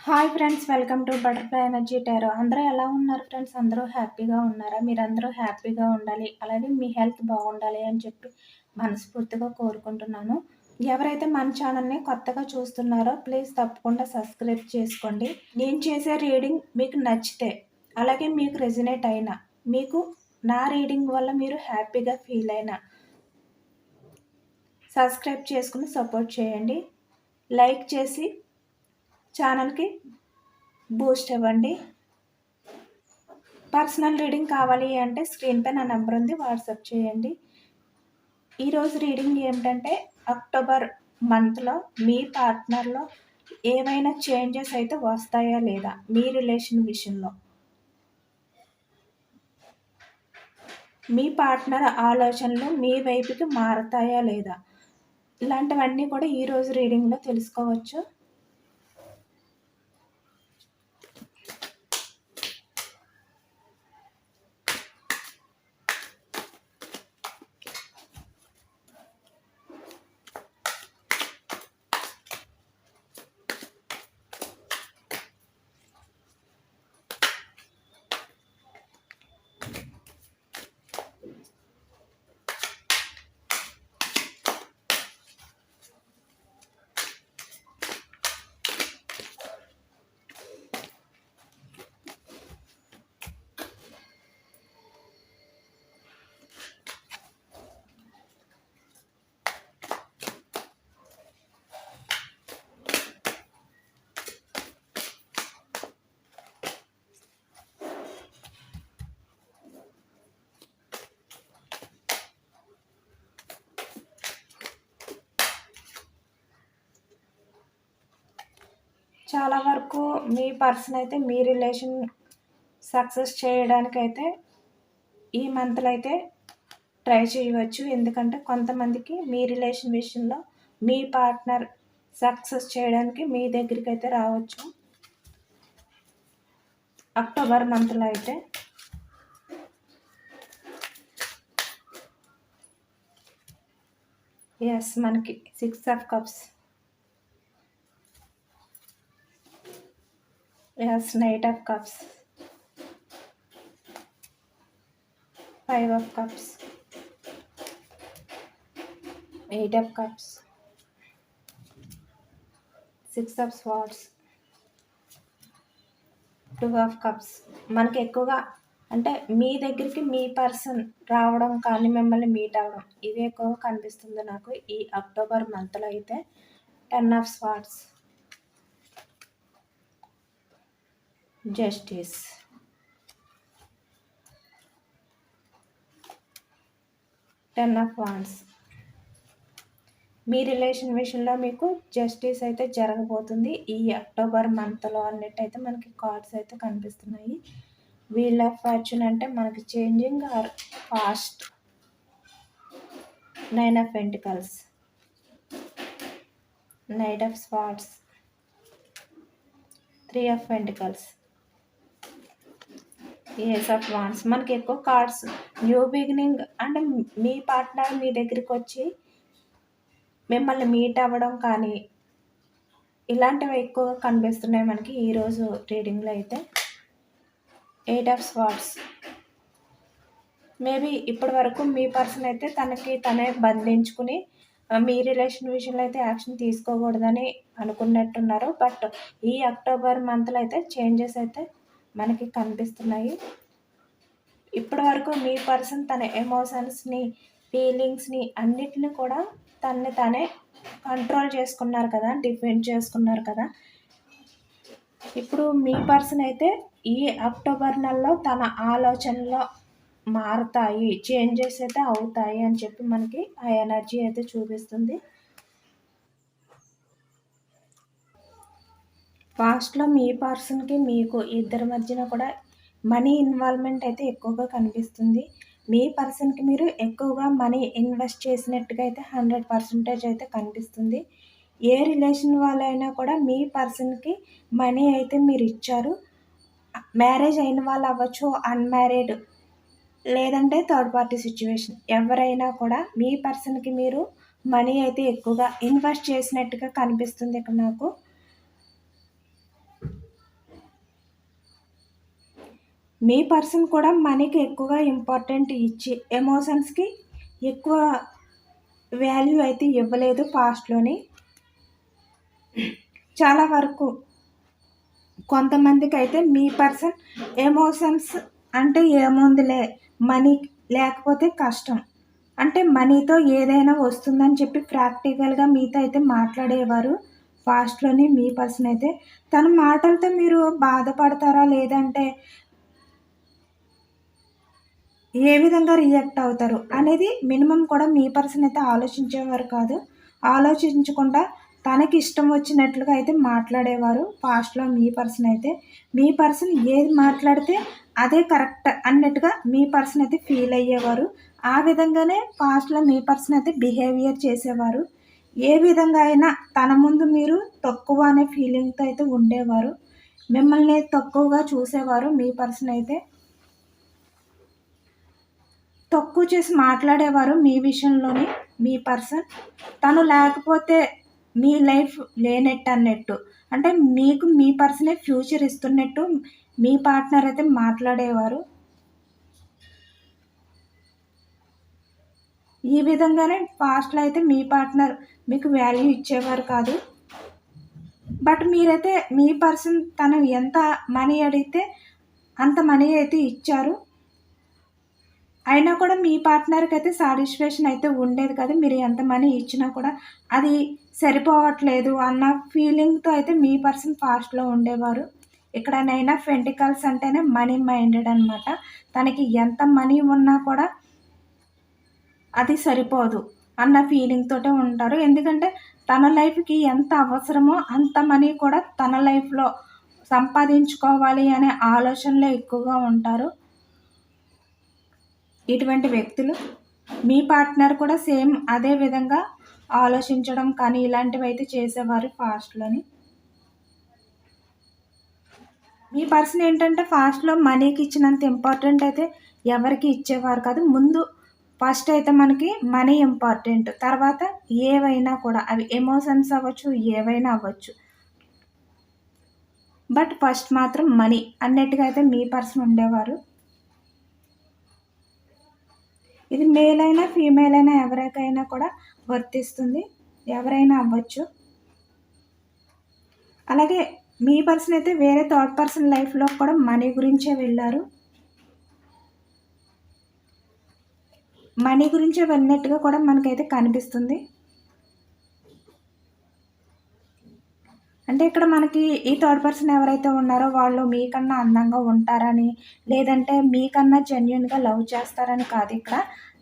Hi friends, welcome to butterfly energy tarot. అందరూ ఎలా ఉన్నారు ఫ్రెండ్స్? అందరూ హ్యాపీగా ఉన్నారా? మీరందరూ హ్యాపీగా ఉండాలి, అలాగే మీ హెల్త్ బాగుండాలి అని చెప్పి మనస్ఫూర్తిగా కోరుకుంటున్నాను. ఎవరైతే మన ఛానల్ని కొత్తగా చూస్తున్నారో ప్లీజ్ తప్పకుండా సబ్స్క్రైబ్ చేసుకోండి. నేను చేసే రీడింగ్ మీకు నచ్చితే, అలాగే మీకు రెజినేట్ అయినా, మీకు నా రీడింగ్ వల్ల మీరు హ్యాపీగా ఫీల్ అయినా సబ్స్క్రైబ్ చేసుకుని సపోర్ట్ చేయండి. లైక్ చేసి ఛానల్కి బూస్ట్ ఇవ్వండి. పర్సనల్ రీడింగ్ కావాలి అంటే స్క్రీన్పై నా నెంబర్ ఉంది, వాట్సాప్ చేయండి. ఈరోజు రీడింగ్ ఏమిటంటే, అక్టోబర్ మంత్లో మీ పార్ట్నర్లో ఏమైనా చేంజెస్ అయితే వస్తాయా లేదా, మీ రిలేషన్ విషయంలో మీ పార్ట్నర్ ఆలోచనలు మీ వైపుకి మారతాయా లేదా, ఇలాంటివన్నీ కూడా ఈరోజు రీడింగ్లో తెలుసుకోవచ్చు. చాలా వరకు మీ పర్సన్ అయితే మీ రిలేషన్ సక్సెస్ చేయడానికైతే ఈ మంత్లో అయితే ట్రై చేయవచ్చు. ఎందుకంటే కొంతమందికి మీ రిలేషన్ విషయంలో మీ పార్ట్నర్ సక్సెస్ చేయడానికి మీ దగ్గరికి అయితే రావచ్చు అక్టోబర్ మంత్లో అయితే. ఎస్, మనకి 6 of cups, yes, Knight of Cups, 5 of Cups, 8 of Cups, 6 of Swords, 2 of Cups. మనకి ఎక్కువగా అంటే మీ దగ్గరికి మీ పర్సన్ రావడం కానీ మిమ్మల్ని మీట్ అవ్వడం ఇది ఎక్కువగా కనిపిస్తుంది నాకు ఈ అక్టోబర్ మంత్లో అయితే. 10 of Swords, justice, 10 of Wands. Me relation విషయంలో మీకు జస్టిస్ అయితే జరగబోతుంది ఈ అక్టోబర్ మంత్లో అన్నట్టయితే మనకి కార్డ్స్ అయితే కనిపిస్తున్నాయి. వీల్ ఆఫ్ ఫార్చ్యూన్ అంటే మనకి changing are fast, 9 of Pentacles, Knight of Swords, 3 of Pentacles, ace of wands. మనకి ఎక్కువ కార్డ్స్ న్యూ బిగినింగ్ అంటే మీ పార్ట్నర్ మీ దగ్గరికి వచ్చి మిమ్మల్ని మీట్ అవ్వడం కానీ ఇలాంటివి ఎక్కువగా కనిపిస్తున్నాయి మనకి ఈరోజు రీడింగ్లో అయితే. 8 ఆఫ్ స్వార్డ్స్, మేబీ ఇప్పటి వరకు మీ పర్సన్ అయితే తనకి తనే బంధించుకుని మీ రిలేషన్ విషయంలో అయితే యాక్షన్ తీసుకోకూడదని అనుకున్నట్టున్నారు. బట్ ఈ అక్టోబర్ మంత్లో అయితే చేంజెస్ అయితే మనకి కనిపిస్తున్నాయి. ఇప్పటి వరకు మీ పర్సన్ తన ఎమోషన్స్ని, ఫీలింగ్స్ని అన్నిటిని కూడా తనే కంట్రోల్ చేసుకున్నారు కదా, డిఫెండ్ చేసుకున్నారు కదా. ఇప్పుడు మీ పర్సన్ అయితే ఈ అక్టోబర్ నెలలో తన ఆలోచనలో మారుతాయి, చేంజెస్ అయితే అవుతాయి అని చెప్పి మనకి ఆ ఎనర్జీ అయితే చూపిస్తుంది. పాస్ట్లో మీ పర్సన్కి మీకు ఇద్దరి మధ్యన కూడా మనీ ఇన్వాల్వ్మెంట్ అయితే ఎక్కువగా కనిపిస్తుంది. మీ పర్సన్కి మీరు ఎక్కువగా మనీ ఇన్వెస్ట్ చేసినట్టుగా అయితే 100% అయితే కనిపిస్తుంది. ఏ రిలేషన్ వాళ్ళైనా కూడా మీ పర్సన్కి మనీ అయితే మీరు ఇచ్చారు. మ్యారేజ్ అయిన వాళ్ళు అవ్వచ్చు, అన్మ్యారీడ్, లేదంటే థర్డ్ పార్టీ సిచ్యువేషన్, ఎవరైనా కూడా మీ పర్సన్కి మీరు మనీ అయితే ఎక్కువగా ఇన్వెస్ట్ చేసినట్టుగా కనిపిస్తుంది ఇక్కడ నాకు. మీ పర్సన్ కూడా మనీకి ఎక్కువగా ఇంపార్టెంట్ ఇచ్చి ఎమోషన్స్కి ఎక్కువ వాల్యూ అయితే ఇవ్వలేదు పాస్ట్లోని. చాలా వరకు కొంతమందికి అయితే మీ పర్సన్ ఎమోషన్స్ అంటే ఏముందిలే, మనీ లేకపోతే కష్టం, అంటే మనీతో ఏదైనా వస్తుందని చెప్పి ప్రాక్టికల్గా మీతో అయితే మాట్లాడేవారు పాస్ట్లోని మీ పర్సన్ అయితే. తన మాటలతో మీరు బాధపడతారా, లేదంటే ఏ విధంగా రియాక్ట్ అవుతారు అనేది మినిమం కూడా మీ పర్సన్ అయితే ఆలోచించేవారు కాదు. ఆలోచించకుండా తనకి ఇష్టం వచ్చినట్లుగా అయితే మాట్లాడేవారు పాస్ట్లో మీ పర్సన్ అయితే. మీ పర్సన్ ఏది మాట్లాడితే అదే కరెక్ట్ అన్నట్టుగా మీ పర్సన్ అయితే ఫీల్ అయ్యేవారు. ఆ విధంగానే పాస్ట్లో మీ పర్సన్ అయితే బిహేవియర్ చేసేవారు. ఏ విధంగా అయినా తన ముందు మీరు తక్కువ అనే ఫీలింగ్తో అయితే ఉండేవారు. మిమ్మల్ని తక్కువగా చూసేవారు మీ పర్సన్ అయితే. తక్కువ చేసి మాట్లాడేవారు మీ విషయంలోని మీ పర్సన్. తను లేకపోతే మీ లైఫ్ లేనట్టు అన్నట్టు, అంటే మీకు మీ పర్సనే ఫ్యూచర్ ఇస్తున్నట్టు మీ పార్ట్నర్ అయితే మాట్లాడేవారు. ఈ విధంగానే పాస్ట్లో అయితే మీ పార్ట్నర్ మీకు వాల్యూ ఇచ్చేవారు కాదు. బట్ మీరైతే మీ పర్సన్ తను ఎంత మనీ అడిగితే అంత మనీ అయితే ఇచ్చారు. అయినా కూడా మీ పార్ట్నర్కి అయితే సాటిస్ఫాక్షన్ అయితే ఉండేది కాదు. మీరు ఎంత మనీ ఇచ్చినా కూడా అది సరిపోవట్లేదు అన్న ఫీలింగ్తో అయితే మీ పర్సన్ పాస్ట్లో ఉండేవారు. ఇక్కడ నైన్ ఆఫ్ పెంటికల్స్ అంటేనే మనీ మైండెడ్ అనమాట. తనకి ఎంత మనీ ఉన్నా కూడా అది సరిపోదు అన్న ఫీలింగ్ తోటే ఉంటారు. ఎందుకంటే తన లైఫ్కి ఎంత అవసరమో అంత మనీ కూడా తన లైఫ్లో సంపాదించుకోవాలి అనే ఆలోచనలో ఎక్కువగా ఉంటారు ఇటువంటి వ్యక్తులు. మీ పార్ట్నర్ కూడా సేమ్ అదే విధంగా ఆలోచించడం కానీ ఇలాంటివి అయితే చేసేవారు ఫాస్ట్లోని. మీ పర్సన్ ఏంటంటే ఫాస్ట్లో మనీకి ఇచ్చినంత ఇంపార్టెంట్ అయితే ఎవరికి ఇచ్చేవారు కాదు. ముందు ఫస్ట్ అయితే మనకి మనీ ఇంపార్టెంట్, తర్వాత ఏవైనా కూడా అవి ఎమోషన్స్ అవ్వచ్చు, ఏవైనా అవ్వచ్చు, బట్ ఫస్ట్ మాత్రం మనీ అన్నట్టుగా అయితే మీ పర్సన్ ఉండేవారు. ఇది మేల్ అయినా ఫీమేల్ అయినా ఎవరికైనా కూడా వర్తిస్తుంది, ఎవరైనా అవ్వచ్చు. అలాగే మీ పర్సన్ అయితే వేరే థర్డ్ పర్సన్ లైఫ్లో కూడా మనీ గురించే వెళ్ళారు. మనీ గురించే వెళ్ళినట్టుగా కూడా మనకైతే కనిపిస్తుంది. అంటే ఇక్కడ మనకి ఈ థర్డ్ పర్సన్ ఎవరైతే ఉన్నారో వాళ్ళు మీకన్నా అందంగా ఉంటారని, లేదంటే మీకన్నా జెన్యున్గా లవ్ చేస్తారని కాదు. ఇక్కడ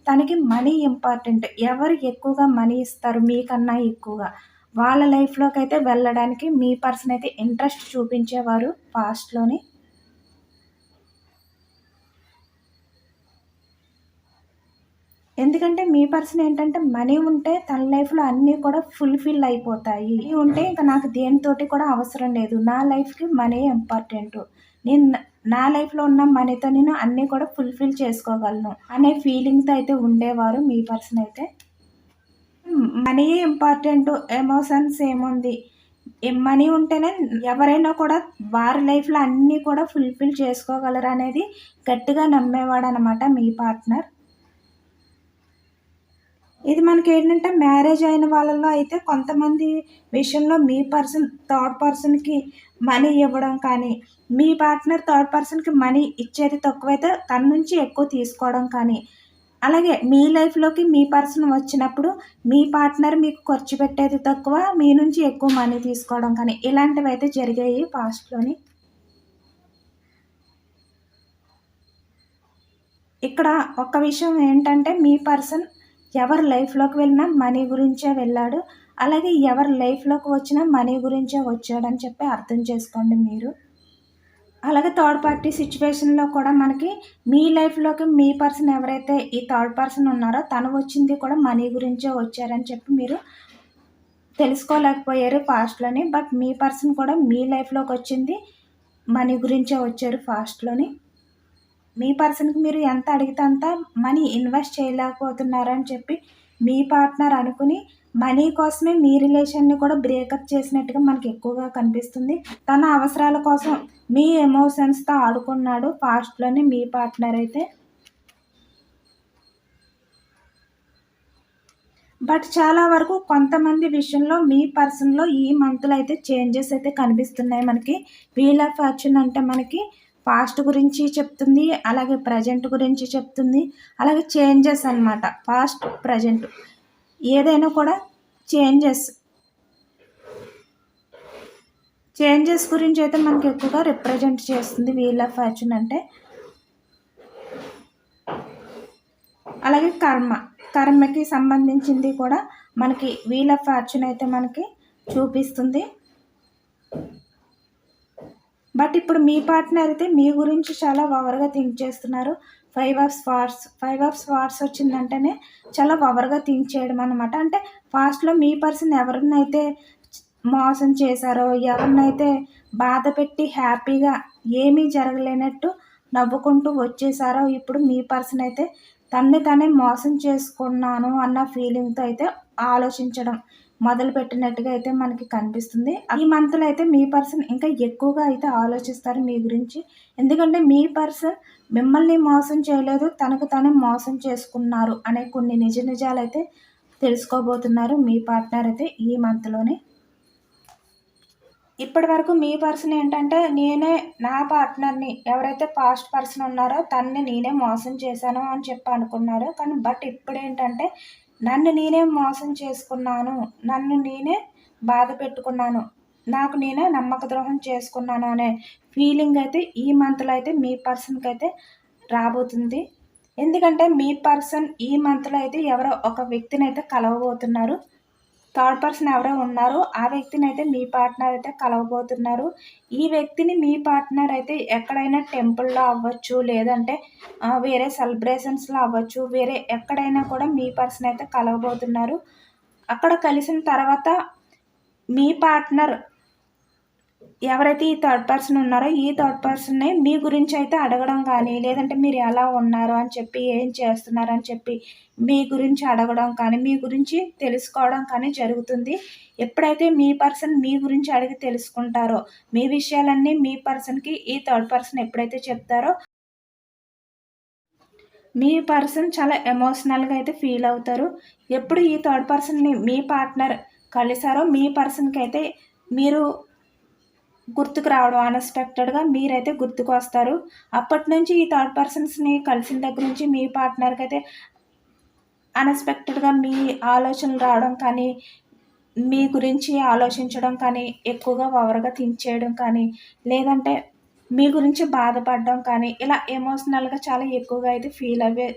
తనకి మనీ ఇంపార్టెంట్. ఎవరు ఎక్కువగా మనీ ఇస్తారు మీకన్నా ఎక్కువగా, వాళ్ళ లైఫ్లోకి అయితే వెళ్ళడానికి మీ పర్సన్ అయితే ఇంట్రెస్ట్ చూపించేవారు పాస్ట్లోని. ఎందుకంటే మీ పర్సన్ ఏంటంటే మనీ ఉంటే తన లైఫ్లో అన్నీ కూడా ఫుల్ఫిల్ అయిపోతాయి. మనీ ఉంటే ఇంకా నాకు దేనితోటి కూడా అవసరం లేదు, నా లైఫ్కి మనీ ఇంపార్టెంట్, నేను నా లైఫ్లో ఉన్న మనీతో నేను అన్నీ కూడా ఫుల్ఫిల్ చేసుకోగలను అనే ఫీలింగ్తో అయితే ఉండేవారు మీ పర్సన్ అయితే. మనీ ఇంపార్టెంట్, ఎమోషన్స్ ఏముంది, మనీ ఉంటేనే ఎవరైనా కూడా వారి లైఫ్లో అన్నీ కూడా ఫుల్ఫిల్ చేసుకోగలరు అనేది గట్టిగా నమ్మేవాడు అనమాట మీ పార్ట్నర్. ఇది మనకేంటంటే మ్యారేజ్ అయిన వాళ్ళలో అయితే కొంతమంది విషయంలో మీ పర్సన్ థర్డ్ పర్సన్‌కి మనీ ఇవ్వడం కానీ, మీ పార్ట్నర్ థర్డ్ పర్సన్‌కి మనీ ఇచ్చేది తక్కువైతే తన నుంచి ఎక్కువ తీసుకోవడం కానీ, అలాగే మీ లైఫ్‌లోకి మీ పర్సన్ వచ్చినప్పుడు మీ పార్ట్నర్ మీకు ఖర్చు పెట్టేది తక్కువ, మీ నుంచి ఎక్కువ మనీ తీసుకోవడం కానీ ఇలాంటివైతే జరిగాయి పాస్ట్‌లోని. ఇక్కడ ఒక విషయం ఏంటంటే మీ పర్సన్ ఎవరి లైఫ్‌లోకి వెళ్ళినా మనీ గురించే వెళ్ళాడు. అలాగే ఎవరి లైఫ్‌లోకి వచ్చినా మనీ గురించే వచ్చాడని చెప్పి అర్థం చేసుకోండి మీరు. అలాగే థర్డ్ పార్టీ సిట్యుయేషన్‌లో కూడా మనకి మీ లైఫ్‌లోకి మీ పర్సన్ ఎవరైతే ఈ థర్డ్ పర్సన్ ఉన్నారో తను వచ్చింది కూడా మనీ గురించే వచ్చారని చెప్పి మీరు తెలుసుకోలేకపోయారు పాస్ట్‌లోని. బట్ మీ పర్సన్ కూడా మీ లైఫ్‌లోకి వచ్చింది మనీ గురించే వచ్చారు ఫాస్ట్‌లోని. మీ పర్సన్‌కి మీరు ఎంత అడిగితే అంత మనీ ఇన్వెస్ట్ చేయలేకపోతున్నారని చెప్పి మీ పార్ట్నర్ అనుకుని మనీ కోసమే మీ రిలేషన్‌ని కూడా బ్రేకప్ చేసినట్టుగా మనకి ఎక్కువగా కనిపిస్తుంది. తన అవసరాల కోసం మీ ఎమోషన్స్‌తో ఆడుకున్నాడు పాస్ట్‌లోనే మీ పార్ట్నర్ అయితే. బట్ చాలా వరకు కొంతమంది విషయంలో మీ పర్సన్‌లో ఈ మంత్‌లో అయితే చేంజెస్ అయితే కనిపిస్తున్నాయి మనకి. వీల్ ఆఫ్ ఫార్చ్యూన్ అంటే మనకి పాస్ట్ గురించి చెప్తుంది. అలాగే ప్రెజెంట్ గురించి చెప్తుంది. అలాగే చేంజెస్ అనమాట. పాస్ట్, ప్రెజెంట్ ఏదైనా కూడా చేంజెస్. చేంజెస్ గురించి అయితే మనకి ఎక్కువగా రిప్రజెంట్ చేస్తుంది వీల్ ఆఫ్ ఫార్చ్యూన్ అంటే. అలాగే కర్మకి సంబంధించింది కూడా మనకి వీల్ ఆఫ్ ఫార్చ్యూన్ అయితే మనకి చూపిస్తుంది. బట్ ఇప్పుడు మీ పార్ట్నర్ అయితే మీ గురించి చాలా ఓవర్గా థింక్ చేస్తున్నారు. 5 ఆఫ్ స్వార్డ్స్ వచ్చిందంటేనే చాలా ఓవర్గా థింక్ చేయడం అనమాట. అంటే పాస్ట్లో మీ పర్సన్ ఎవరినైతే మోసం చేశారో, ఎవరినైతే బాధ పెట్టి హ్యాపీగా ఏమీ జరగలేనట్టు నవ్వుకుంటూ వచ్చేసారో, ఇప్పుడు మీ పర్సన్ అయితే తన్ని తనే మోసం చేసుకున్నాను అన్న ఫీలింగ్తో అయితే ఆలోచించడం మొదలుపెట్టినట్టుగా అయితే మనకి కనిపిస్తుంది. ఈ మంత్లో అయితే మీ పర్సన్ ఇంకా ఎక్కువగా అయితే ఆలోచిస్తారు మీ గురించి. ఎందుకంటే మీ పర్సన్ మిమ్మల్ని మోసం చేయలేదు, తనకు తానే మోసం చేసుకున్నారు అనే కొన్ని నిజాలైతే తెలుసుకోబోతున్నారు మీ పార్ట్నర్ అయితే ఈ మంత్లోనే. ఇప్పటి వరకు మీ పర్సన్ ఏంటంటే, నేనే నా పార్ట్నర్‌ని ఎవరైతే పాస్ట్ పర్సన్ ఉన్నారో తనని నేనే మోసం చేశాను అని చెప్పి అనుకున్నారు. కానీ ఇప్పుడేంటంటే, నన్ను నేనే మోసం చేసుకున్నాను. నన్ను నేనే బాధ పెట్టుకున్నాను. నాకు నేనే నమ్మక ద్రోహం చేసుకున్నాను అనే ఫీలింగ్ అయితే ఈ మంత్‌లో అయితే మీ పర్సన్‌కైతే రాబోతుంది. ఎందుకంటే మీ పర్సన్ ఈ మంత్‌లో అయితే ఎవరో ఒక వ్యక్తినైతే కలవబోతున్నారు. థర్డ్ పర్సన్ ఎవరో ఉన్నారో ఆ వ్యక్తినైతే మీ పార్ట్నర్ అయితే కలవబోతున్నారు. ఈ వ్యక్తిని మీ పార్ట్నర్ అయితే ఎక్కడైనా టెంపుల్‌లో అవ్వచ్చు, లేదంటే వేరే సెలబ్రేషన్స్‌లో అవ్వచ్చు, వేరే ఎక్కడైనా కూడా మీ పర్సన్ అయితే కలవబోతున్నారు. అక్కడ కలిసిన తర్వాత మీ పార్ట్నర్ ఎవరైతే ఈ థర్డ్ పర్సన్ ఉన్నారో, ఈ థర్డ్ పర్సన్‌ని మీ గురించి అయితే అడగడం కానీ, లేదంటే మీరు ఎలా ఉన్నారు అని చెప్పి, ఏం చేస్తున్నారు అని చెప్పి, మీ గురించి అడగడం కానీ, మీ గురించి తెలుసుకోవడం కానీ జరుగుతుంది. ఎప్పుడైతే మీ పర్సన్ మీ గురించి అడిగి తెలుసుకుంటారో, మీ విషయాలన్నీ మీ పర్సన్‌కి ఈ థర్డ్ పర్సన్ ఎప్పుడైతే చెప్తారో, మీ పర్సన్ చాలా ఎమోషనల్‌గా అయితే ఫీల్ అవుతారు. ఎప్పుడు ఈ థర్డ్ పర్సన్‌ని మీ పార్ట్నర్ కలిసారో, మీ పర్సన్‌కి అయితే మీరు గుర్తుకు రావడం అన్‌ఎక్స్‌పెక్టెడ్‌గా మీరైతే గుర్తుకొస్తారు. అప్పటినుంచి ఈ థర్డ్ పర్సన్స్‌ని కలిసిన దగ్గర నుంచి మీ పార్ట్నర్‌కైతే అన్‌ఎక్స్‌పెక్టెడ్‌గా మీ ఆలోచనలు రావడం కానీ, మీ గురించి ఆలోచించడం కానీ, ఎక్కువగా ఓవర్‌గా థింక్ చేయడం కానీ, లేదంటే మీ గురించి బాధపడడం కానీ, ఇలా ఎమోషనల్‌గా చాలా ఎక్కువగా అయితే ఫీల్ అవ్వే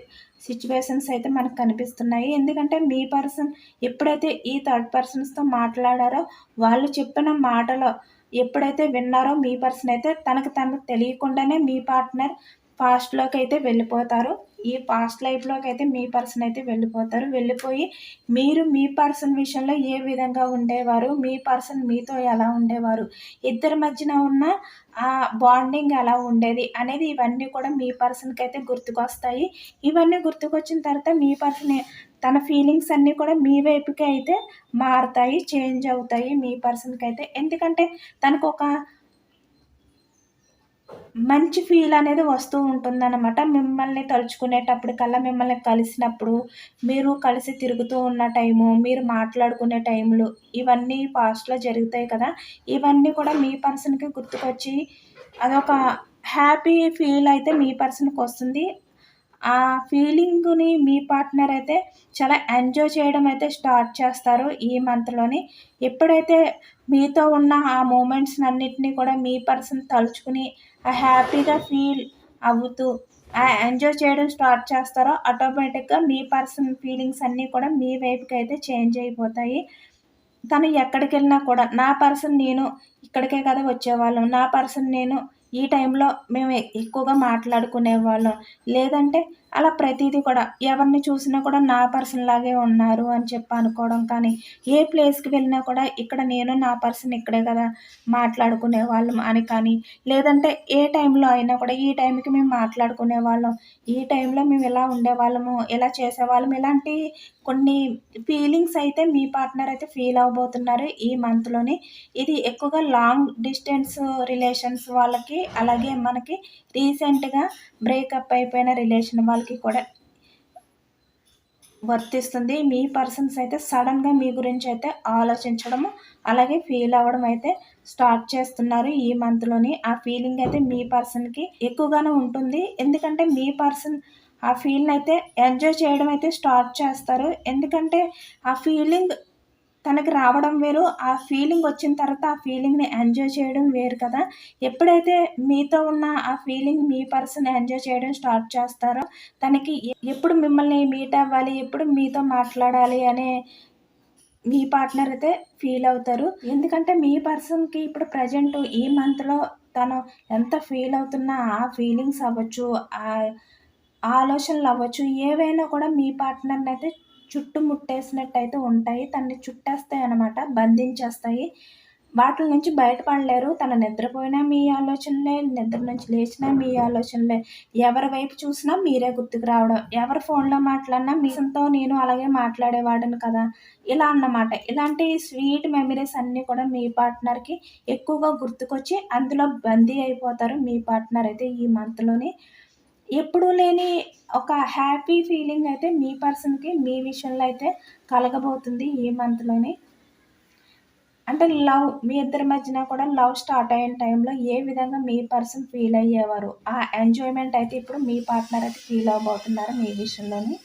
సిట్యుయేషన్స్ అయితే మనకు కనిపిస్తున్నాయి. ఎందుకంటే మీ పర్సన్ ఎప్పుడైతే ఈ థర్డ్ పర్సన్స్‌తో మాట్లాడారో, వాళ్ళు చెప్పిన మాటలు ఎప్పుడైతే విన్నారో మీ పర్సన్ అయితే తనకు తెలియకుండానే మీ పార్ట్నర్ పాస్ట్‌లోకైతే వెళ్ళిపోతారు. ఈ పాస్ట్ లైఫ్‌లోకైతే మీ పర్సన్ అయితే వెళ్ళిపోతారు. వెళ్ళిపోయి మీరు మీ పర్సన్ విషయంలో ఏ విధంగా ఉండేవారు, మీ పర్సన్ మీతో ఎలా ఉండేవారు, ఇద్దరి మధ్యన ఉన్న బాండింగ్ ఎలా ఉండేది అనేది ఇవన్నీ కూడా మీ పర్సన్‌కైతే గుర్తుకొస్తాయి. ఇవన్నీ గుర్తుకొచ్చిన తర్వాత మీ పర్సన్ తన ఫీలింగ్స్ అన్నీ కూడా మీ వైపుకే అయితే మారతాయి, చేంజ్ అవుతాయి మీ పర్సన్‌కైతే. ఎందుకంటే తనకొక మంచి ఫీల్ అనేది వస్తూ ఉంటుందనమాట. మిమ్మల్ని తలుచుకునేటప్పటికల్లా, మిమ్మల్ని కలిసినప్పుడు, మీరు కలిసి తిరుగుతూ ఉన్న టైము, మీరు మాట్లాడుకునే టైములు, ఇవన్నీ పాస్ట్‌లో జరుగుతాయి కదా! ఇవన్నీ కూడా మీ పర్సన్‌కి గుర్తుకొచ్చి, అదొక హ్యాపీ ఫీల్ అయితే మీ పర్సన్‌కొస్తుంది. ఆ ఫీలింగుని మీ పార్ట్నర్ అయితే చాలా ఎంజాయ్ చేయడం అయితే స్టార్ట్ చేస్తారు ఈ మంత్‌లోని. ఎప్పుడైతే మీతో ఉన్న ఆ మూమెంట్స్‌నన్నిటిని కూడా మీ పర్సన్ తలుచుకుని హ్యాపీగా ఫీల్ అవుతూ ఎంజాయ్ చేయడం స్టార్ట్ చేస్తారో ఆటోమేటిక్‌గా మీ పర్సన్ ఫీలింగ్స్ అన్నీ కూడా మీ వైపుకైతే చేంజ్ అయిపోతాయి. తను ఎక్కడికెళ్ళినా కూడా నా పర్సన్ నేను ఇక్కడికే కదా వచ్చేవాళ్ళం. నా పర్సన్ నేను ఈ టైంలో మేము ఎక్కువగా మాట్లాడుకునేవాళ్ళం. లేదంటే అలా ప్రతీదీ కూడా ఎవరిని చూసినా కూడా నా పర్సన్ లాగే ఉన్నారు అని చెప్పి అనుకోవడం కానీ, ఏ ప్లేస్‌కి వెళ్ళినా కూడా ఇక్కడ నేను నా పర్సన్ ఇక్కడే కదా మాట్లాడుకునేవాళ్ళం అని కానీ, లేదంటే ఏ టైంలో అయినా కూడా ఈ టైంకి మేము మాట్లాడుకునేవాళ్ళం, ఈ టైంలో మేము ఇలా ఉండేవాళ్ళము, ఇలా చేసేవాళ్ళం ఇలాంటి కొన్ని ఫీలింగ్స్ అయితే మీ పార్ట్నర్ అయితే ఫీల్ అవ్వబోతున్నారు ఈ మంత్‌లోని. ఇది ఎక్కువగా లాంగ్ డిస్టెన్స్ రిలేషన్స్ వాళ్ళకి, అలాగే మనకి రీసెంట్‌గా బ్రేకప్ అయిపోయిన రిలేషన్ వాళ్ళకి కూడా వర్తిస్తుంది. మీ పర్సన్స్ అయితే సడెన్‌గా మీ గురించి అయితే ఆలోచించడము, అలాగే ఫీల్ అవ్వడం అయితే స్టార్ట్ చేస్తున్నారు ఈ మంత్‌లోని. ఆ ఫీలింగ్ అయితే మీ పర్సన్‌కి ఎక్కువగానే ఉంటుంది. ఎందుకంటే మీ పర్సన్ ఆ ఫీల్‌నయితే ఎంజాయ్ చేయడం అయితే స్టార్ట్ చేస్తారు. ఎందుకంటే ఆ ఫీలింగ్ తనకి రావడం వేరు. ఆ ఫీలింగొచ్చిన తర్వాత ఆ ఫీలింగ్‌ని ఎంజాయ్ చేయడం వేరు కదా! ఎప్పుడైతే మీతో ఉన్న ఆ ఫీలింగ్ మీ పర్సన్ ఎంజాయ్ చేయడం స్టార్ట్ చేస్తారో, తనకి ఎప్పుడు మిమ్మల్ని మీట్ అవ్వాలి, ఎప్పుడు మీతో మాట్లాడాలి అనే మీ పార్ట్నర్ అయితే ఫీల్ అవుతారు. ఎందుకంటే మీ పర్సన్‌కి ఇప్పుడు ప్రెజెంట్ ఈ మంత్‌లో తను ఎంత ఫీల్ అవుతున్నా ఆ ఫీలింగ్స్ అవ్వచ్చు, ఆలోచనలవ్వచ్చు, ఏవైనా కూడా మీ పార్ట్నర్‌నయితే చుట్టుముట్టేసినట్టయితే ఉంటాయి. తనని చుట్టేస్తాయనమాట, బంధించేస్తాయి. వాటిల నుంచి బయటపడలేరు. తను నిద్రపోయినా మీ ఆలోచనలే, నిద్ర నుంచి లేచినా మీ ఆలోచనలే. ఎవరి వైపు చూసినా మీరే గుర్తుకు రావడం. ఎవరు ఫోన్‌లో మాట్లాడినా మీ పర్సన్‌తో నేను అలాగే మాట్లాడేవాడిని కదా! ఇలా అన్నమాట. ఇలాంటి స్వీట్ మెమరీస్ అన్నీ కూడా మీ పార్ట్నర్‌కి ఎక్కువగా గుర్తుకొచ్చి అందులో బందీ అయిపోతారు మీ పార్ట్నర్ అయితే ఈ మంత్‌లోని. ఎప్పుడూ లేని ఒక హ్యాపీ ఫీలింగ్ అయితే మీ పర్సన్‌కి మీ విషయంలో అయితే కలగబోతుంది ఈ మంత్‌లోని. అంటే మీ ఇద్దరి మధ్యన కూడా లవ్ స్టార్ట్ అయిన టైంలో ఏ విధంగా మీ పర్సన్ ఫీల్ అయ్యేవారు? ఆ ఎంజాయ్‌మెంట్ అయితే ఇప్పుడు మీ పార్ట్నర్ అయితే ఫీల్ అవ్వబోతున్నారు మీ విషయంలోని.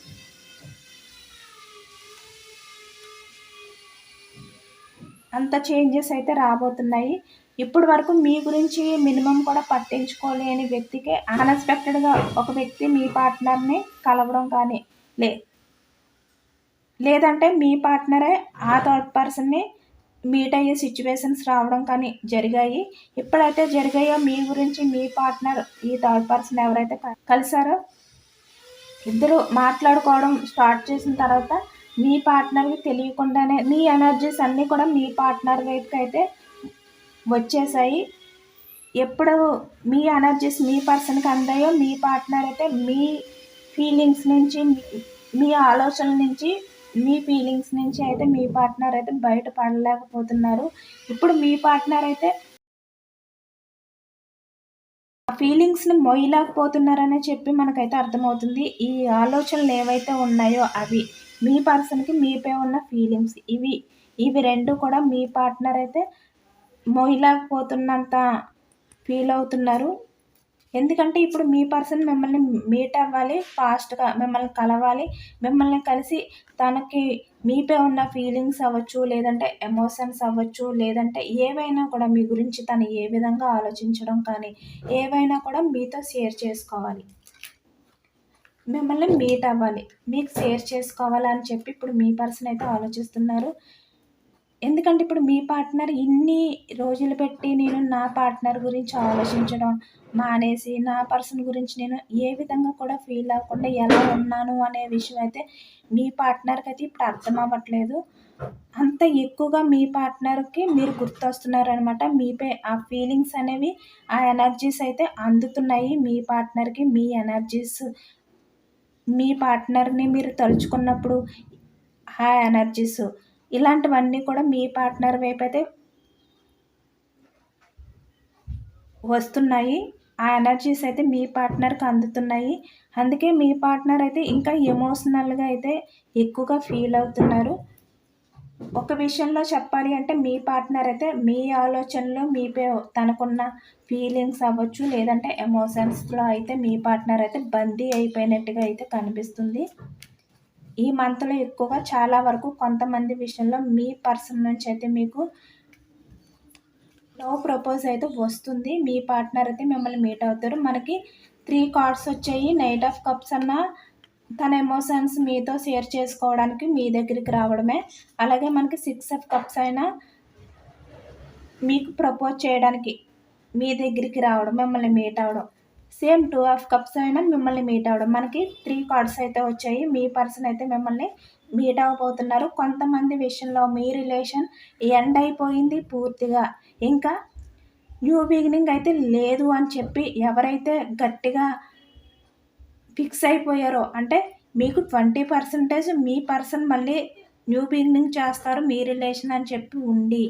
అంత చేంజెస్ అయితే రాబోతున్నాయి. ఇప్పటి వరకు మీ గురించి మినిమమ్ కూడా పట్టించుకోలేని వ్యక్తికే అన్‌ఎక్స్‌పెక్టెడ్‌గా ఒక వ్యక్తి మీ పార్ట్నర్‌ని కలవడం కానీ, లే లేదంటే మీ పార్ట్నరే ఆ థర్డ్ పర్సన్‌ని మీట్ అయ్యే సిట్యుయేషన్స్ రావడం కానీ జరిగాయి. ఎప్పుడైతే జరిగాయో మీ గురించి మీ పార్ట్నర్ ఈ థర్డ్ పర్సన్ ఎవరైతే కలిసారో ఇద్దరు మాట్లాడుకోవడం స్టార్ట్ చేసిన తర్వాత మీ పార్ట్నర్‌కి తెలియకుండానే మీ ఎనర్జీస్ అన్నీ కూడా మీ పార్ట్నర్ వైపుకైతే వచ్చేసాయి. ఎప్పుడు మీ ఎనర్జీస్ మీ పర్సన్‌కి అందాయో మీ పార్ట్నర్ అయితే మీ ఫీలింగ్స్ నుంచి, మీ ఆలోచనల నుంచి, మీ ఫీలింగ్స్ నుంచి అయితే మీ పార్ట్నర్ అయితే బయట పడలేకపోతున్నారు. ఇప్పుడు మీ పార్ట్నర్ అయితే ఆ ఫీలింగ్స్‌ని మొయ్యలేకపోతున్నారనే చెప్పి మనకైతే అర్థమవుతుంది. ఈ ఆలోచనలు ఏవైతే ఉన్నాయో అవి. మీ పర్సన్‌కి మీపై ఉన్న ఫీలింగ్స్ ఇవి 2 కూడా మీ పార్ట్నర్ అయితే మొయ్యలేకపోతున్నంత ఫీల్ అవుతున్నారు. ఎందుకంటే ఇప్పుడు మీ పర్సన్ మిమ్మల్ని మీట్ అవ్వాలి, ఫాస్ట్‌గా మిమ్మల్ని కలవాలి. మిమ్మల్ని కలిసి తనకి మీపై ఉన్న ఫీలింగ్స్ అవ్వచ్చు, లేదంటే ఎమోషన్స్ అవ్వచ్చు, లేదంటే ఏవైనా కూడా మీ గురించి తను ఏ విధంగా ఆలోచించడం కానీ, ఏవైనా కూడా మీతో షేర్ చేసుకోవాలి. మిమ్మల్ని మీట్ అవ్వాలి. మీకు షేర్ చేసుకోవాలని చెప్పి ఇప్పుడు మీ పర్సన్ అయితే ఆలోచిస్తున్నారు. ఎందుకంటే ఇప్పుడు మీ పార్ట్నర్ ఇన్ని రోజులు పెట్టి నేను నా పార్ట్నర్ గురించి ఆలోచించడం మానేసి, నా పర్సన్ గురించి నేను ఏ విధంగా కూడా ఫీల్ అవ్వకుండా ఎలా ఉన్నాను అనే విషయం అయితే మీ పార్ట్నర్‌కయితే ఇప్పుడు అర్థం అవ్వట్లేదు. అంత ఎక్కువగా మీ పార్ట్నర్‌కి మీరు గుర్తొస్తున్నారనమాట. మీపై ఆ ఫీలింగ్స్ అనేవి, ఆ ఎనర్జీస్ అయితే అందుతున్నాయి మీ పార్ట్నర్‌కి. మీ ఎనర్జీస్ మీ పార్ట్నర్‌ని మీరు తలుచుకున్నప్పుడు ఆ ఎనర్జీస్ ఇలాంటివన్నీ కూడా మీ పార్ట్నర్ వైపయితే వస్తున్నాయి. ఆ ఎనర్జీస్ అయితే మీ పార్ట్నర్‌కి అందుతున్నాయి. అందుకే మీ పార్ట్నర్ అయితే ఇంకా ఎమోషనల్‌గా అయితే ఎక్కువగా ఫీల్ అవుతున్నారు. ఒక విషయంలో చెప్పాలి అంటే మీ పార్ట్నర్ అయితే మీ ఆలోచనలు మీపై తనకున్న ఫీలింగ్స్ అవ్వచ్చు, లేదంటే ఎమోషన్స్‌లో అయితే మీ పార్ట్నర్ అయితే బందీ అయిపోయినట్టుగా అయితే కనిపిస్తుంది. ఈ మంత్‌లో ఎక్కువగా చాలా వరకు కొంతమంది విషయంలో మీ పర్సన్ నుంచి అయితే మీకు లవ్ ప్రపోజ్ అయితే వస్తుంది. మీ పార్ట్నర్ అయితే మిమ్మల్ని మీట్ అవుతారు. మనకి 3 కార్డ్స్ వచ్చాయి. నైట్ ఆఫ్ కప్స్ అన్న తన ఎమోషన్స్ మీతో షేర్ చేసుకోవడానికి మీ దగ్గరికి రావడమే. అలాగే మనకి 6 ఆఫ్ కప్స్ అయినా మీకు ప్రపోజ్ చేయడానికి మీ దగ్గరికి రావడం, మిమ్మల్ని మీట్ అవ్వడం. సేమ్ 2 ఆఫ్ కప్స్ అయినా మిమ్మల్ని మీట్ అవ్వడం. మనకి 3 కార్డ్స్ అయితే వచ్చాయి. మీ పర్సన్ అయితే మిమ్మల్ని మీట్ అవ్వబోతున్నారు. కొంతమంది విషయంలో మీ రిలేషన్ ఎండ్ అయిపోయింది పూర్తిగా. ఇంకా న్యూ బిగినింగ్ అయితే లేదు అని చెప్పి ఎవరైతే గట్టిగా ఫిక్స్ అయిపోయారో, అంటే మీకు 20% మీ పర్సన్ మళ్ళీ న్యూ బిగినింగ్ చేస్తారు మీ రిలేషన్ అని చెప్పి ఉండి,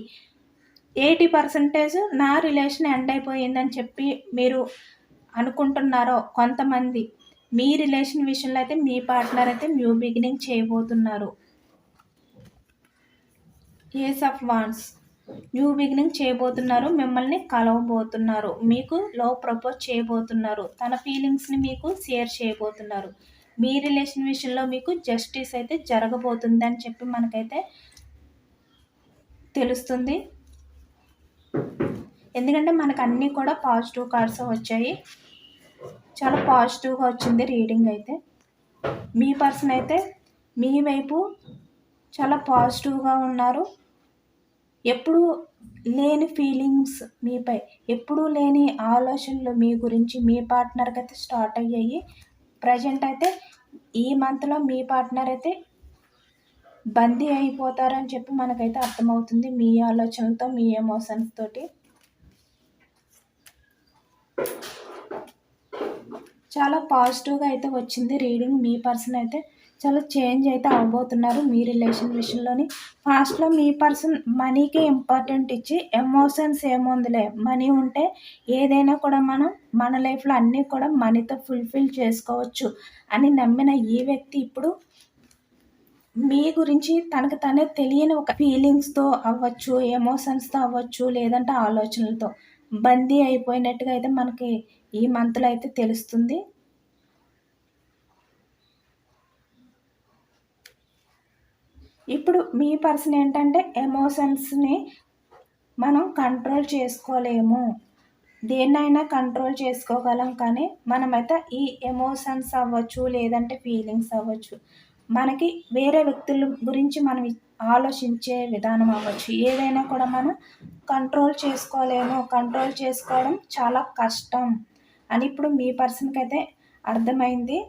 80% నా రిలేషన్ ఎండ్ అయిపోయిందని చెప్పి మీరు అనుకుంటున్నారో కొంతమంది, మీ రిలేషన్ విషయంలో అయితే మీ పార్ట్నర్ అయితే న్యూ బిగినింగ్ చేయబోతున్నారు. Ace of wands new beginning చేయబోతున్నారు. మిమ్మల్ని కలవబోతున్నారు. మీకు లవ్ ప్రపోజ్ చేయబోతున్నారు. తన ఫీలింగ్స్ని మీకు షేర్ చేయబోతున్నారు. మీ రిలేషన్ విషయంలో మీకు జస్టిస్ అయితే జరగబోతుంది అని చెప్పి మనకైతే తెలుస్తుంది. ఎందుకంటే మనకు అన్నీ కూడా పాజిటివ్ కార్డ్స్ వచ్చాయి. చాలా పాజిటివ్గా వచ్చింది రీడింగ్ అయితే. మీ పర్సన్ అయితే మీ వైపు చాలా పాజిటివ్గా ఉన్నారు. ఎప్పుడూ లేని ఫీలింగ్స్ మీపై, ఎప్పుడూ లేని ఆలోచనలు మీ గురించి మీ పార్ట్నర్కి అయితే స్టార్ట్ అయ్యాయి. ప్రజెంట్ అయితే ఈ మంత్లో మీ పార్ట్నర్ అయితే బందీ అయిపోతారని చెప్పి మనకైతే అర్థమవుతుంది. మీ ఆలోచనలతో, మీ ఎమోషన్స్ తోటి చాలా పాజిటివ్గా అయితే వచ్చింది రీడింగ్. మీ పర్సన్ అయితే చాలా చేంజ్ అయితే అవ్వబోతున్నారు మీ రిలేషన్ విషయంలోని. ఫాస్ట్లో మీ పర్సన్ మనీకే ఇంపార్టెంట్ ఇచ్చి, ఎమోషన్స్ ఏముందిలే, మనీ ఉంటే ఏదైనా కూడా మనం మన లైఫ్లో అన్నీ కూడా మనీతో ఫుల్ఫిల్ చేసుకోవచ్చు అని నమ్మిన ఈ వ్యక్తి ఇప్పుడు మీ గురించి తనకు తనే తెలియని ఒక ఫీలింగ్స్తో అవ్వచ్చు, ఎమోషన్స్తో అవ్వచ్చు, లేదంటే ఆలోచనలతో బందీ అయిపోయినట్టుగా అయితే మనకి ఈ మంత్లో అయితే తెలుస్తుంది. ఇప్పుడు మీ పర్సన్ ఏంటంటే ఎమోషన్స్ని మనం కంట్రోల్ చేసుకోలేము. దేన్నైనా కంట్రోల్ చేసుకోగలం, కానీ మనమైతే ఈ ఎమోషన్స్ అవ్వచ్చు, లేదంటే ఫీలింగ్స్ అవ్వచ్చు, మనకి వేరే వ్యక్తుల గురించి మనం ఆలోచించే విధానం అవ్వచ్చు, ఏదైనా కూడా మనం కంట్రోల్ చేసుకోలేము. కంట్రోల్ చేసుకోవడం చాలా కష్టం అని ఇప్పుడు మీ పర్సన్కి అయితే అర్థమైంది.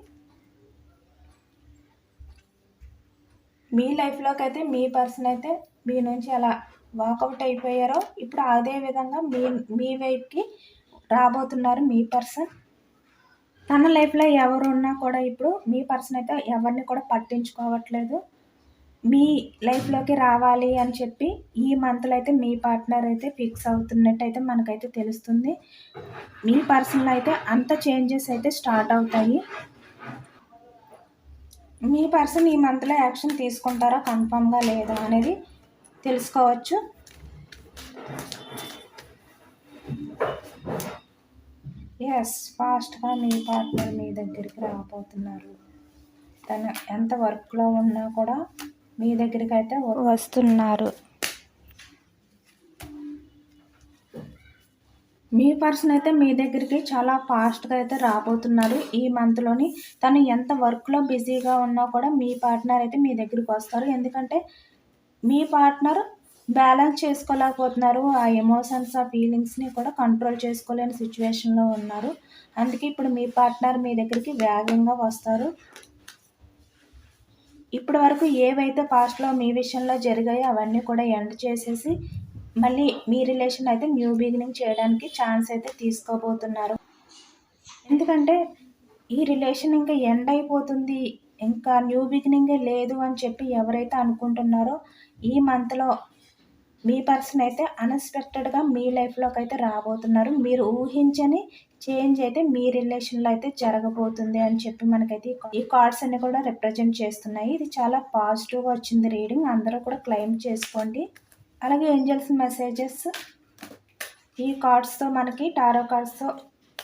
మీ లైఫ్లోకి అయితే మీ పర్సన్ అయితే మీ నుంచి అలా వాకౌట్ అయిపోయారో, ఇప్పుడు అదే విధంగా మీ వైపుకి రాబోతున్నారు మీ పర్సన్. తన లైఫ్లో ఎవరు ఉన్నా కూడా ఇప్పుడు మీ పర్సన్ అయితే ఎవరిని కూడా పట్టించుకోవట్లేదు. మీ లైఫ్లోకి రావాలి అని చెప్పి ఈ మంత్లో అయితే మీ పార్ట్నర్ అయితే ఫిక్స్ అవుతున్నట్టు అయితే మనకైతే తెలుస్తుంది. మీ పర్సన్లో అయితే అంత చేంజెస్ అయితే స్టార్ట్ అవుతాయి. మీ పర్సన్ ఈ మంత్లో యాక్షన్ తీసుకుంటారా కన్ఫామ్గా లేదా అనేది తెలుసుకోవచ్చు. ఎస్, ఫాస్ట్గా మీ పార్ట్నర్ మీ దగ్గరికి రాబోతున్నారు. తను ఎంత వర్క్లో ఉన్నా కూడా మీ దగ్గరికి అయితే వస్తున్నారు. మీ పర్సన్ అయితే మీ దగ్గరికి చాలా ఫాస్ట్గా అయితే రాబోతున్నారు ఈ మంత్లోని. తను ఎంత వర్క్లో బిజీగా ఉన్నా కూడా మీ పార్ట్నర్ అయితే మీ దగ్గరికి వస్తారు. ఎందుకంటే మీ పార్ట్నర్ బ్యాలెన్స్ చేసుకోలేకపోతున్నారు. ఆ ఎమోషన్స్, ఆ ఫీలింగ్స్ని కూడా కంట్రోల్ చేసుకోలేని సిచ్యువేషన్లో ఉన్నారు. అందుకే ఇప్పుడు మీ పార్ట్నర్ మీ దగ్గరికి వేగంగా వస్తారు. ఇప్పటి వరకు ఏవైతే పాస్ట్లో మీ విషయంలో జరిగాయో అవన్నీ కూడా ఎండ్ చేసేసి మళ్ళీ మీ రిలేషన్ అయితే న్యూ బిగినింగ్ చేయడానికి ఛాన్స్ అయితే తీసుకోబోతున్నారు. ఎందుకంటే ఈ రిలేషన్ ఇంకా ఎండ్ అయిపోతుంది, ఇంకా న్యూ బిగినింగే లేదు అని చెప్పి ఎవరైతే అనుకుంటున్నారో, ఈ మంత్లో మీ పర్సన్ అయితే అన్ఎక్స్పెక్టెడ్గా మీ లైఫ్లోకి అయితే రాబోతున్నారు. మీరు ఊహించని చేంజ్ అయితే మీ రిలేషన్లో అయితే జరగబోతుంది అని చెప్పి మనకైతే ఈ కార్డ్స్ అన్ని కూడా రిప్రజెంట్ చేస్తున్నాయి. ఇది చాలా పాజిటివ్గా వచ్చింది రీడింగ్. అందరూ కూడా క్లెయిమ్ చేసుకోండి. అలాగే ఏంజల్స్ మెసేజెస్ ఈ కార్డ్స్తో మనకి టారో కార్డ్స్తో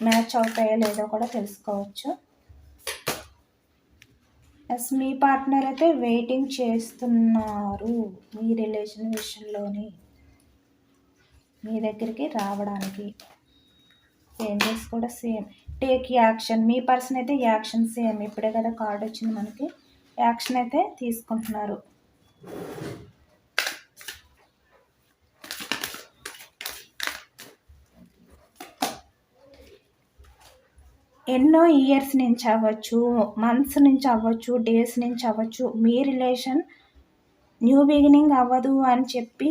మ్యాచ్ అవుతాయో లేదో కూడా తెలుసుకోవచ్చు. ఎస్, మీ పార్ట్నర్ అయితే వెయిటింగ్ చేస్తున్నారు మీ రిలేషన్ విషయంలోని మీ దగ్గరికి రావడానికి. ఏంజల్స్ కూడా సేమ్, టేక్ యాక్షన్. మీ పర్సన్ అయితే యాక్షన్ సేమ్, ఇప్పుడే కదా కార్డ్ వచ్చింది మనకి, యాక్షన్ అయితే తీసుకుంటున్నారు. ఎన్నో ఇయర్స్ నుంచి అవ్వచ్చు, మంత్స్ నుంచి అవ్వచ్చు, డేస్ నుంచి అవ్వచ్చు, మీ రిలేషన్ న్యూ బిగినింగ్ అవ్వదు అని చెప్పి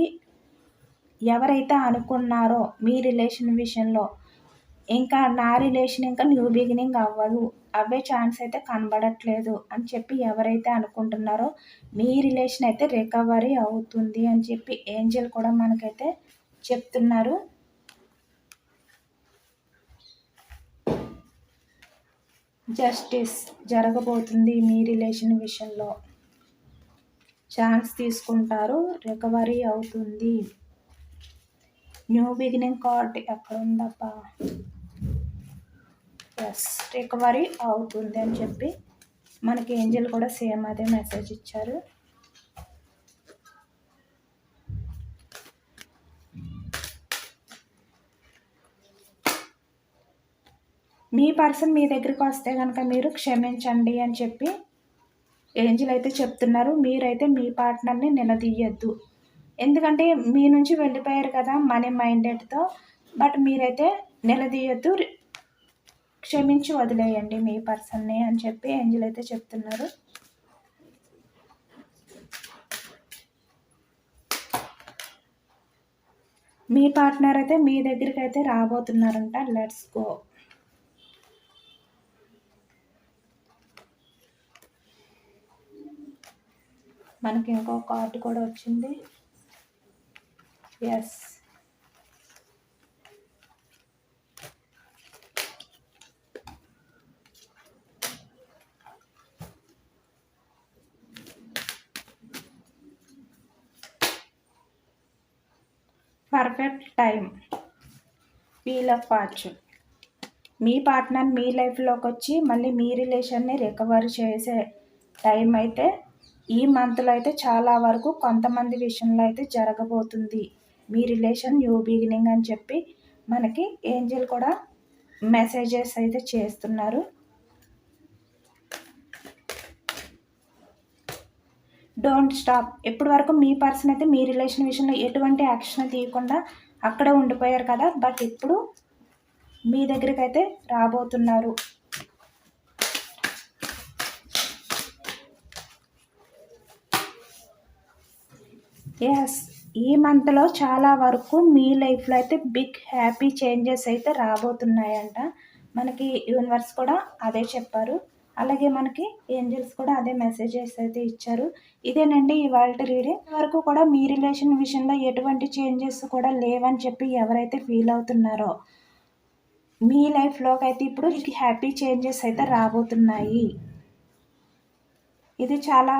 ఎవరైతే అనుకున్నారో మీ రిలేషన్ విషయంలో, ఇంకా నా రిలేషన్ ఇంకా న్యూ బిగినింగ్ అవ్వదు, అవే ఛాన్స్ అయితే కనబడట్లేదు అని చెప్పి ఎవరైతే అనుకుంటున్నారో మీ రిలేషన్ అయితే రికవరీ అవుతుంది అని చెప్పి ఏంజెల్ కూడా మనకైతే చెప్తున్నారు. జస్టిస్ జరగబోతుంది మీ రిలేషన్ విషయంలో. ఛాన్స్ తీసుకుంటారు, రికవరీ అవుతుంది. న్యూ బిగినింగ్ కార్డ్ ఎక్కడ ఉందబ్బా? ఎస్, రికవరీ అవుతుంది అని చెప్పి మనకి ఏంజెల్ కూడా సేమ్ అదే మెసేజ్ ఇచ్చారు. మీ పర్సన్ మీ దగ్గరికి వస్తే కనుక మీరు క్షమించండి అని చెప్పి ఏంజెల్ అయితే చెప్తున్నారు. మీరైతే మీ పార్ట్నర్ని నిలదీయద్దు, ఎందుకంటే మీ నుంచి వెళ్ళిపోయారు కదా మనీ మైండెడ్తో. బట్ మీరైతే నిలదీయద్దు, క్షమించి వదిలేయండి మీ పర్సన్ని అని చెప్పి ఏంజెల్ అయితే చెప్తున్నారు. మీ పార్ట్నర్ అయితే మీ దగ్గరికి అయితే రాబోతున్నారంట. Let's go. మనకి ఇంకో కార్డు కూడా వచ్చింది. Yes, perfect time, wheel of fortune. మీ పార్ట్నర్ మీ లైఫ్లోకి వచ్చి మళ్ళీ మీ రిలేషన్ని రికవర్ చేసే టైం అయితే ఈ మంత్లో అయితే చాలా వరకు కొంతమంది విషయంలో అయితే జరగబోతుంది. మీ రిలేషన్ న్యూ బిగినింగ్ అని చెప్పి మనకి ఏంజెల్ కూడా మెసేజెస్ అయితే చేస్తున్నారు. Don't stop. ఇప్పటి వరకు మీ పర్సన్ అయితే మీ రిలేషన్ విషయంలో ఎటువంటి యాక్షన్ తీయకుండా అక్కడే ఉండిపోయారు కదా, బట్ ఇప్పుడు మీ దగ్గరికి అయితే రాబోతున్నారు. ఎస్, ఈ మంత్లో చాలా వరకు మీ లైఫ్లో అయితే బిగ్ హ్యాపీ చేంజెస్ అయితే రాబోతున్నాయంట. మనకి యూనివర్స్ కూడా అదే చెప్పారు, అలాగే మనకి ఏంజెల్స్ కూడా అదే మెసేజెస్ అయితే ఇచ్చారు. ఇదేనండి ఇవాళ రీడింగ్. వరకు కూడా మీ రిలేషన్ విషయంలో ఎటువంటి చేంజెస్ కూడా లేవని చెప్పి ఎవరైతే ఫీల్ అవుతున్నారో మీ లైఫ్లోకి అయితే ఇప్పుడు హ్యాపీ చేంజెస్ అయితే రాబోతున్నాయి. ఇది చాలా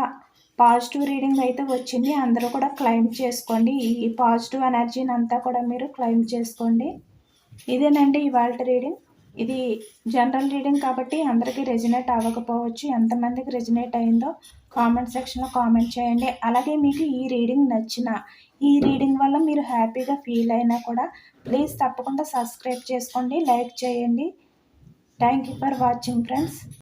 పాజిటివ్ రీడింగ్ అయితే వచ్చింది. అందరూ కూడా క్లెయిమ్ చేసుకోండి. ఈ పాజిటివ్ ఎనర్జీని అంతా కూడా మీరు క్లెయిమ్ చేసుకోండి. ఇదేనండి ఇవాళ రీడింగ్. ఇది జనరల్ రీడింగ్ కాబట్టి అందరికీ రెజినేట్ అవ్వకపోవచ్చు. ఎంతమందికి రెజినేట్ అయిందో కామెంట్ సెక్షన్లో కామెంట్ చేయండి. అలాగే మీకు ఈ రీడింగ్ నచ్చిన, ఈ రీడింగ్ వల్ల మీరు హ్యాపీగా ఫీల్ అయినా కూడా ప్లీజ్ తప్పకుండా సబ్స్క్రైబ్ చేసుకోండి, లైక్ చేయండి. Thank you for watching friends.